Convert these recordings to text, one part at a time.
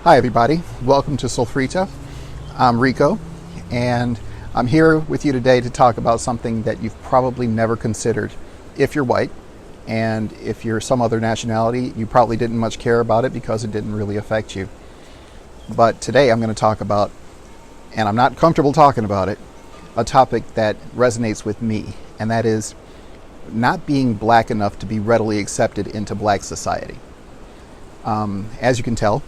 Hi everybody, welcome to Sulfrita. I'm Rico, and I'm here with you today to talk about something that you've probably never considered if you're white, and if you're some other nationality, you probably didn't much care about it because it didn't really affect you. But today I'm going to talk about, and I'm not comfortable talking about it, a topic that resonates with me, and that is not being black enough to be readily accepted into black society. As you can tell,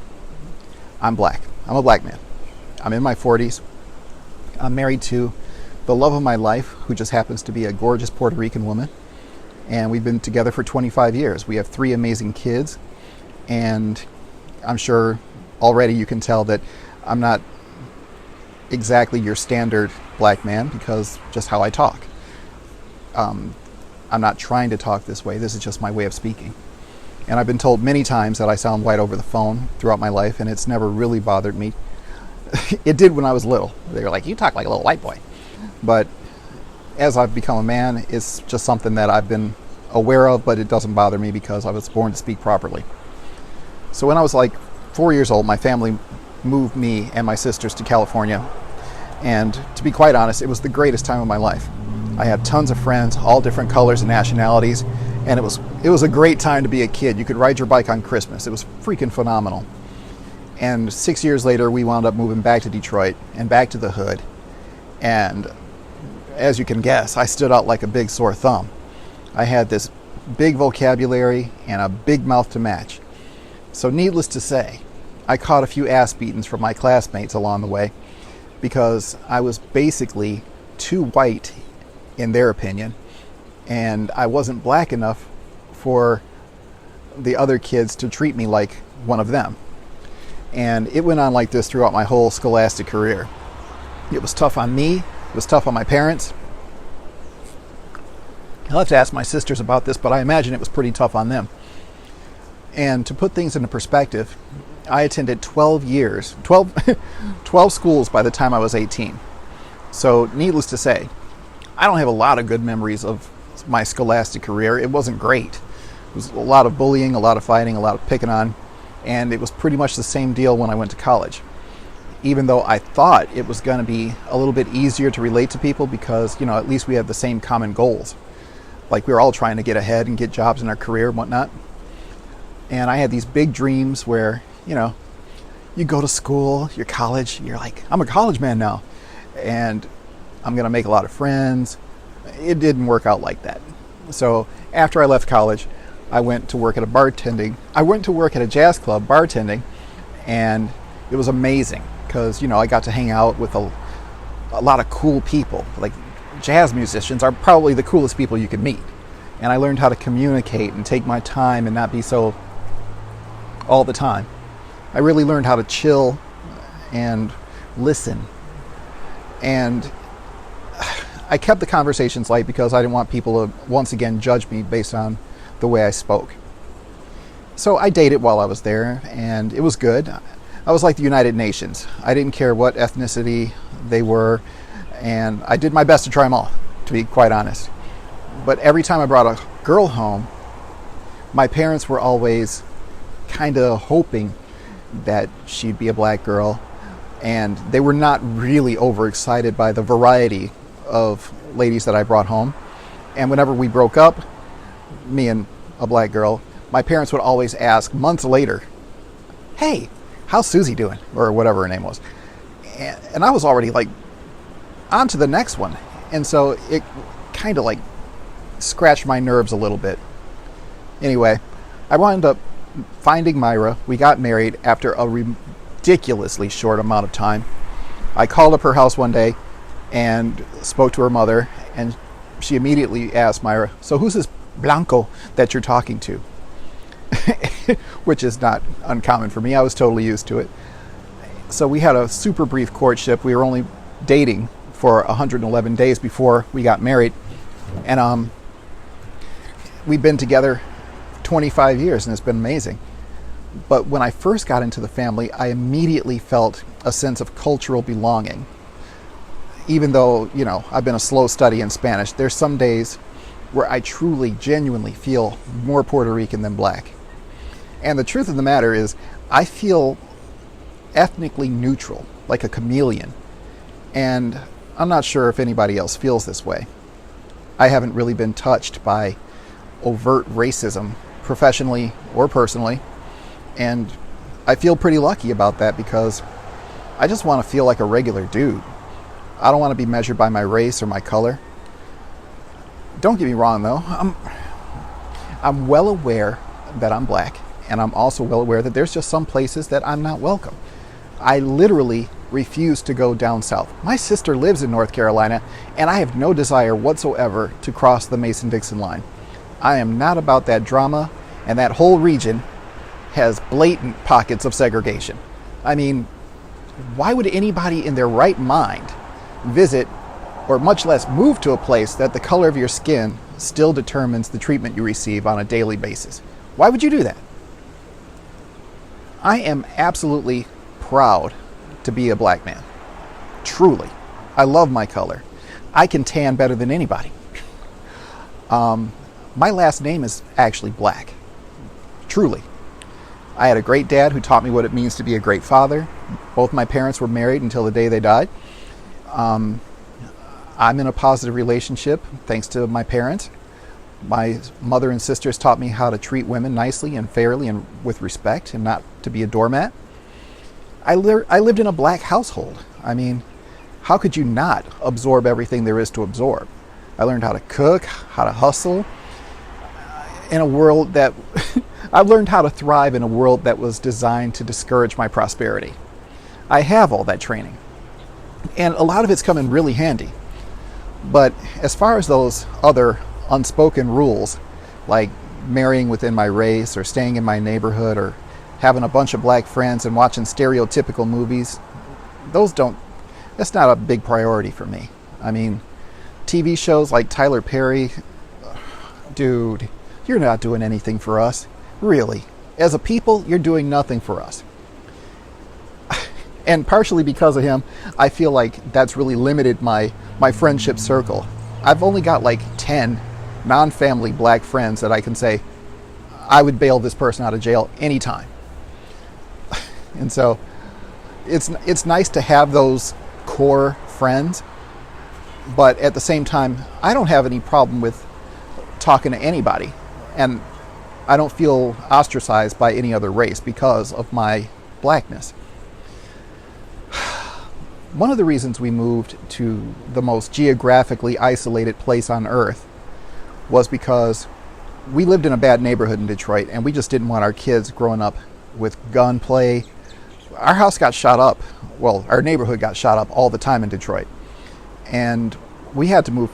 I'm black. I'm a black man. I'm in my 40s. I'm married to the love of my life, who just happens to be a gorgeous Puerto Rican woman. And we've been together for 25 years. We have 3 amazing kids. And I'm sure already you can tell that I'm not exactly your standard black man because just how I talk. I'm not trying to talk this way. This is just my way of speaking. And I've been told many times that I sound white over the phone throughout my life, and it's never really bothered me. It did when I was little. They were like, you talk like a little white boy. But as I've become a man, it's just something that I've been aware of, but it doesn't bother me because I was born to speak properly. So when I was like 4 years old, my family moved me and my sisters to California. And to be quite honest, it was the greatest time of my life. I had tons of friends, all different colors and nationalities. And it was a great time to be a kid. You could ride your bike on Christmas. It was freaking phenomenal. And 6 years later, we wound up moving back to Detroit and back to the hood. And as you can guess, I stood out like a big sore thumb. I had this big vocabulary and a big mouth to match. So needless to say, I caught a few ass beatings from my classmates along the way because I was basically too white in their opinion. And I wasn't black enough for the other kids to treat me like one of them. And it went on like this throughout my whole scholastic career. It was tough on me. It was tough on my parents. I'll have to ask my sisters about this, but I imagine it was pretty tough on them. And to put things into perspective, I attended 12 schools by the time I was 18. So needless to say, I don't have a lot of good memories of my scholastic career. It wasn't great. It was a lot of bullying, a lot of fighting, a lot of picking on, and it was pretty much the same deal when I went to college. Even though I thought it was going to be a little bit easier to relate to people because, at least we have the same common goals. Like we were all trying to get ahead and get jobs in our career and whatnot. And I had these big dreams where, you go to school, you're college, you're like, I'm a college man now, and I'm going to make a lot of friends. It didn't work out like that. So after I left college, I went to work at a jazz club bartending, and it was amazing because, I got to hang out with a lot of cool people. Like jazz musicians are probably the coolest people you can meet. And I learned how to communicate and take my time and not be so all the time. I really learned how to chill and listen. And I kept the conversations light because I didn't want people to once again judge me based on the way I spoke. So I dated while I was there, and it was good. I was like the United Nations. I didn't care what ethnicity they were, and I did my best to try them all, to be quite honest. But every time I brought a girl home, my parents were always kind of hoping that she'd be a black girl, and they were not really overexcited by the variety of ladies that I brought home. And whenever we broke up, me and a black girl, my parents would always ask months later, hey, how's Susie doing? Or whatever her name was. And I was already like on to the next one. And so it kind of like scratched my nerves a little bit. Anyway, I wound up finding Myra. We got married after a ridiculously short amount of time. I called up her house one day and spoke to her mother, and she immediately asked Myra, so who's this Blanco that you're talking to? Which is not uncommon for me. I was totally used to it. So we had a super brief courtship. We were only dating for 111 days before we got married. And we've been together 25 years, and it's been amazing. But when I first got into the family, I immediately felt a sense of cultural belonging. Even though, I've been a slow study in Spanish, there's some days where I truly, genuinely feel more Puerto Rican than black. And the truth of the matter is, I feel ethnically neutral, like a chameleon. And I'm not sure if anybody else feels this way. I haven't really been touched by overt racism, professionally or personally, and I feel pretty lucky about that because I just want to feel like a regular dude. I don't want to be measured by my race or my color. Don't get me wrong though, I'm well aware that I'm black, and I'm also well aware that there's just some places that I'm not welcome. I literally refuse to go down south. My sister lives in North Carolina, and I have no desire whatsoever to cross the Mason-Dixon line. I am not about that drama, and that whole region has blatant pockets of segregation. I mean, why would anybody in their right mind visit, or much less move to a place that the color of your skin still determines the treatment you receive on a daily basis? Why would you do that? I am absolutely proud to be a black man. Truly. I love my color. I can tan better than anybody. My last name is actually Black. Truly. I had a great dad who taught me what it means to be a great father. Both my parents were married until the day they died. I'm in a positive relationship thanks to my parents. My mother and sisters taught me how to treat women nicely and fairly and with respect and not to be a doormat. I lived in a black household. I mean, how could you not absorb everything there is to absorb? I learned how to cook, how to hustle, in a world that I learned how to thrive in a world that was designed to discourage my prosperity. I have all that training, and a lot of it's come in really handy. But as far as those other unspoken rules, like marrying within my race or staying in my neighborhood or having a bunch of black friends and watching stereotypical movies, that's not a big priority for me. I mean, TV shows like Tyler Perry, dude, you're not doing anything for us. Really. As a people, you're doing nothing for us. And partially because of him, I feel like that's really limited my friendship circle. I've only got like 10 non-family black friends that I can say, I would bail this person out of jail anytime. And so it's nice to have those core friends, but at the same time, I don't have any problem with talking to anybody, and I don't feel ostracized by any other race because of my blackness. One of the reasons we moved to the most geographically isolated place on earth was because we lived in a bad neighborhood in Detroit, and we just didn't want our kids growing up with gunplay. Our house got shot up. Well, our neighborhood got shot up all the time in Detroit. And we had to move.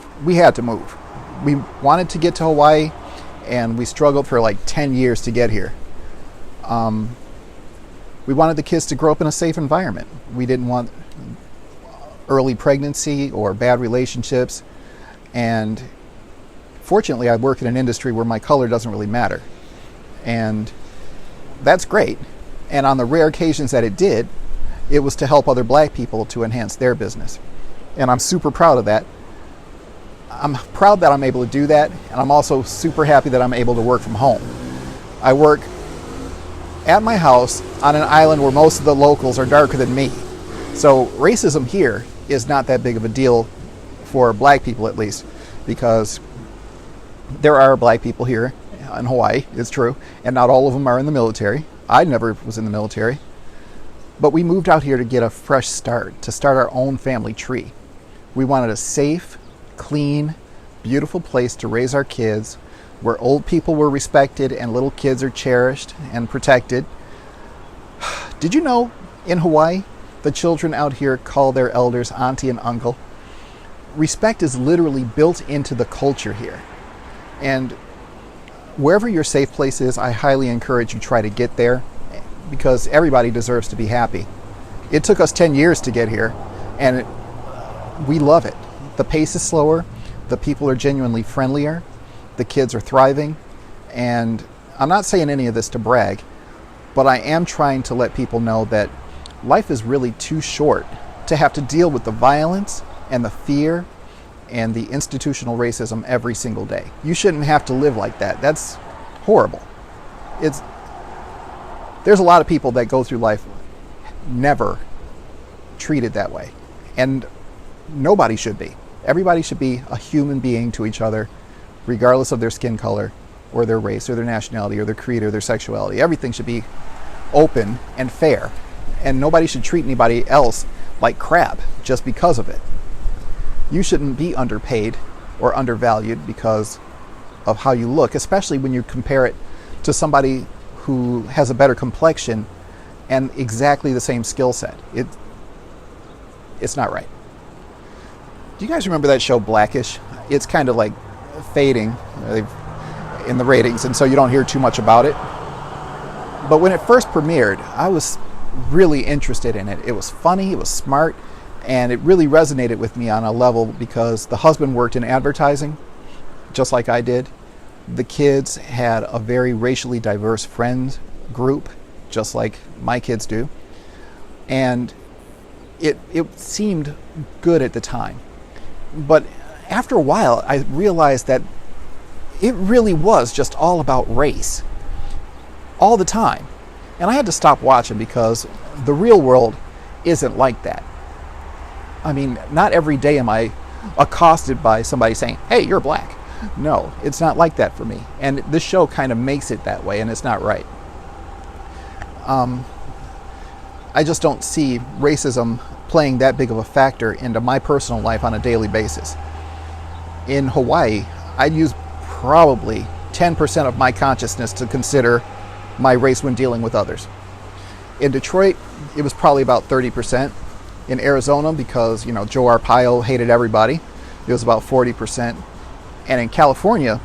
We wanted to get to Hawaii, and we struggled for like 10 years to get here. We wanted the kids to grow up in a safe environment. We didn't want early pregnancy or bad relationships. And fortunately, I work in an industry where my color doesn't really matter. And that's great. And on the rare occasions that it did, it was to help other black people to enhance their business. And I'm super proud of that. I'm proud that I'm able to do that. And I'm also super happy that I'm able to work from home. I work at my house on an island where most of the locals are darker than me. So racism here is not that big of a deal for black people, at least, because there are black people here in Hawaii, it's true, and not all of them are in the military. I never was in the military. But we moved out here to get a fresh start, to start our own family tree. We wanted a safe, clean, beautiful place to raise our kids, where old people were respected and little kids are cherished and protected. Did you know in Hawaii, the children out here call their elders auntie and uncle? Respect is literally built into the culture here. And wherever your safe place is, I highly encourage you try to get there, because everybody deserves to be happy. It took us 10 years to get here, and we love it. The pace is slower, the people are genuinely friendlier, the kids are thriving, and I'm not saying any of this to brag, but I am trying to let people know that life is really too short to have to deal with the violence and the fear and the institutional racism every single day. You shouldn't have to live like that. That's horrible. There's a lot of people that go through life never treated that way. And nobody should be. Everybody should be a human being to each other, regardless of their skin color or their race or their nationality or their creed or their sexuality. Everything should be open and fair. And nobody should treat anybody else like crap just because of it. You shouldn't be underpaid or undervalued because of how you look, especially when you compare it to somebody who has a better complexion and exactly the same skill set. It's not right. Do you guys remember that show Blackish? It's kind of like fading in the ratings, and so you don't hear too much about it. But when it first premiered, I was really interested in it. It was funny, it was smart, and it really resonated with me on a level because the husband worked in advertising, just like I did. The kids had a very racially diverse friend group, just like my kids do. And it seemed good at the time. But after a while, I realized that it really was just all about race. All the time. And I had to stop watching because the real world isn't like that. I mean, not every day am I accosted by somebody saying, "Hey, you're black." No, it's not like that for me. And this show kind of makes it that way, and it's not right. I just don't see racism playing that big of a factor into my personal life on a daily basis. In Hawaii, I'd use probably 10% of my consciousness to consider my race when dealing with others. In Detroit, it was probably about 30%. In Arizona, because Joe Arpaio hated everybody, it was about 40%. And in California,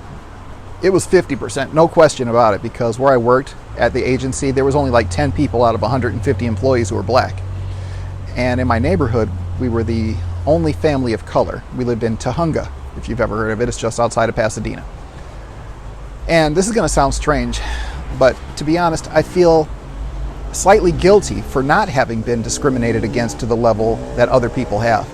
it was 50%, no question about it, because where I worked at the agency, there was only like 10 people out of 150 employees who were black. And in my neighborhood, we were the only family of color. We lived in Tahunga, if you've ever heard of it. It's just outside of Pasadena. And this is going to sound strange, but to be honest, I feel slightly guilty for not having been discriminated against to the level that other people have.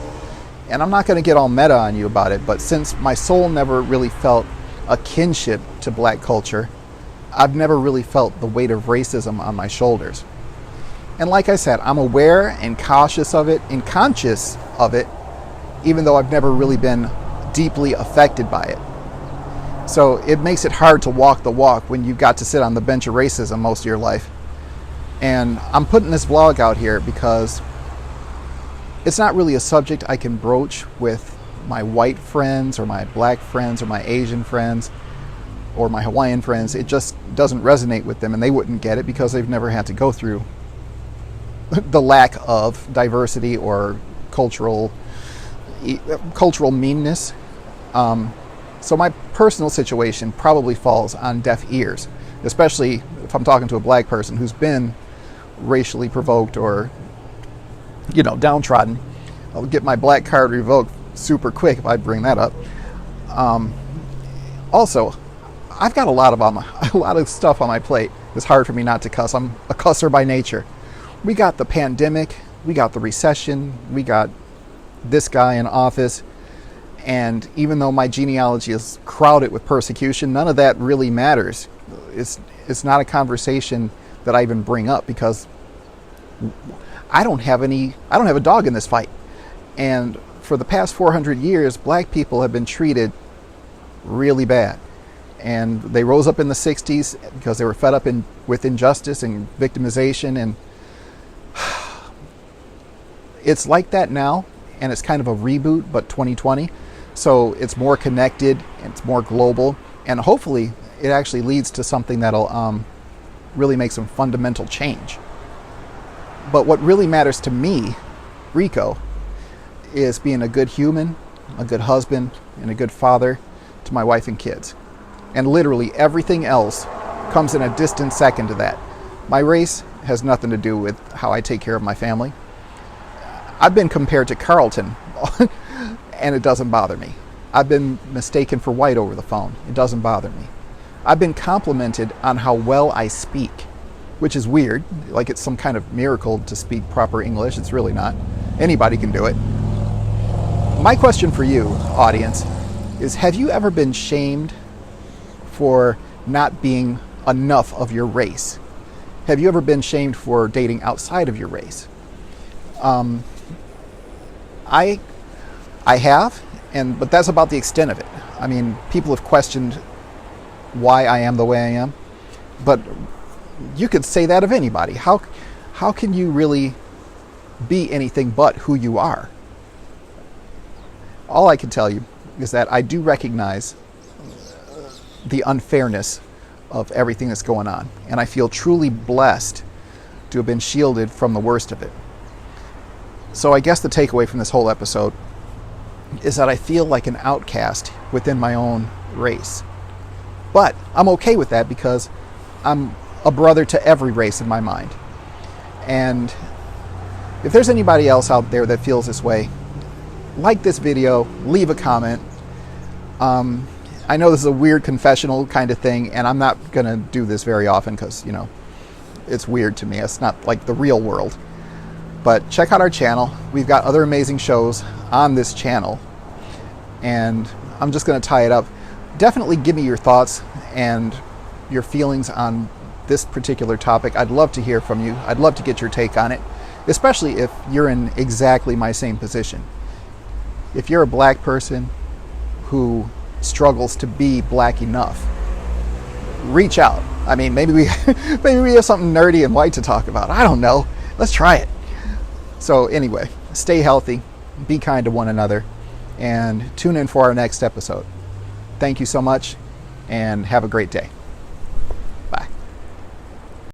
And I'm not going to get all meta on you about it, but since my soul never really felt a kinship to black culture, I've never really felt the weight of racism on my shoulders. And like I said, I'm aware and cautious of it and conscious of it, even though I've never really been deeply affected by it. So it makes it hard to walk the walk when you've got to sit on the bench of racism most of your life. And I'm putting this vlog out here because it's not really a subject I can broach with my white friends or my black friends or my Asian friends or my Hawaiian friends. It just doesn't resonate with them, and they wouldn't get it because they've never had to go through the lack of diversity or cultural meanness. So my personal situation probably falls on deaf ears, especially if I'm talking to a black person who's been racially provoked or downtrodden. I'll get my black card revoked super quick if I bring that up. Also, I've got a lot of stuff on my plate. It's hard for me not to cuss. I'm a cusser by nature. We got the pandemic, we got the recession, we got this guy in office, and even though my genealogy is crowded with persecution, none of that really matters. It's not a conversation that I even bring up because I don't have a dog in this fight. And for the past 400 years, black people have been treated really bad. And they rose up in the 60s because they were fed up with injustice and victimization. And it's like that now, and it's kind of a reboot, but 2020. So it's more connected, and it's more global. And hopefully it actually leads to something that'll really make some fundamental change. But what really matters to me, Rico, is being a good human, a good husband, and a good father to my wife and kids. And literally everything else comes in a distant second to that. My race has nothing to do with how I take care of my family. I've been compared to Carlton, and it doesn't bother me. I've been mistaken for white over the phone. It doesn't bother me. I've been complimented on how well I speak, which is weird, like it's some kind of miracle to speak proper English. It's really not. Anybody can do it. My question for you, audience, is have you ever been shamed for not being enough of your race? Have you ever been shamed for dating outside of your race? I have, but that's about the extent of it. I mean, people have questioned why I am the way I am, but you could say that of anybody. How can you really be anything but who you are? All I can tell you is that I do recognize the unfairness of everything that's going on, and I feel truly blessed to have been shielded from the worst of it. So I guess the takeaway from this whole episode is that I feel like an outcast within my own race. But I'm okay with that because I'm a brother to every race in my mind. And if there's anybody else out there that feels this way, like this video, leave a comment. I know this is a weird confessional kind of thing, and I'm not going to do this very often because, you know, it's weird to me. It's not like the real world. But check out our channel. We've got other amazing shows on this channel. And I'm just going to tie it up. Definitely give me your thoughts and your feelings on this particular topic. I'd love to hear from you. I'd love to get your take on it, especially if you're in exactly my same position. If you're a black person who struggles to be black enough, reach out. I mean, maybe we have something nerdy and white to talk about. I don't know. Let's try it. So anyway, stay healthy, be kind to one another, and tune in for our next episode. Thank you so much, and have a great day.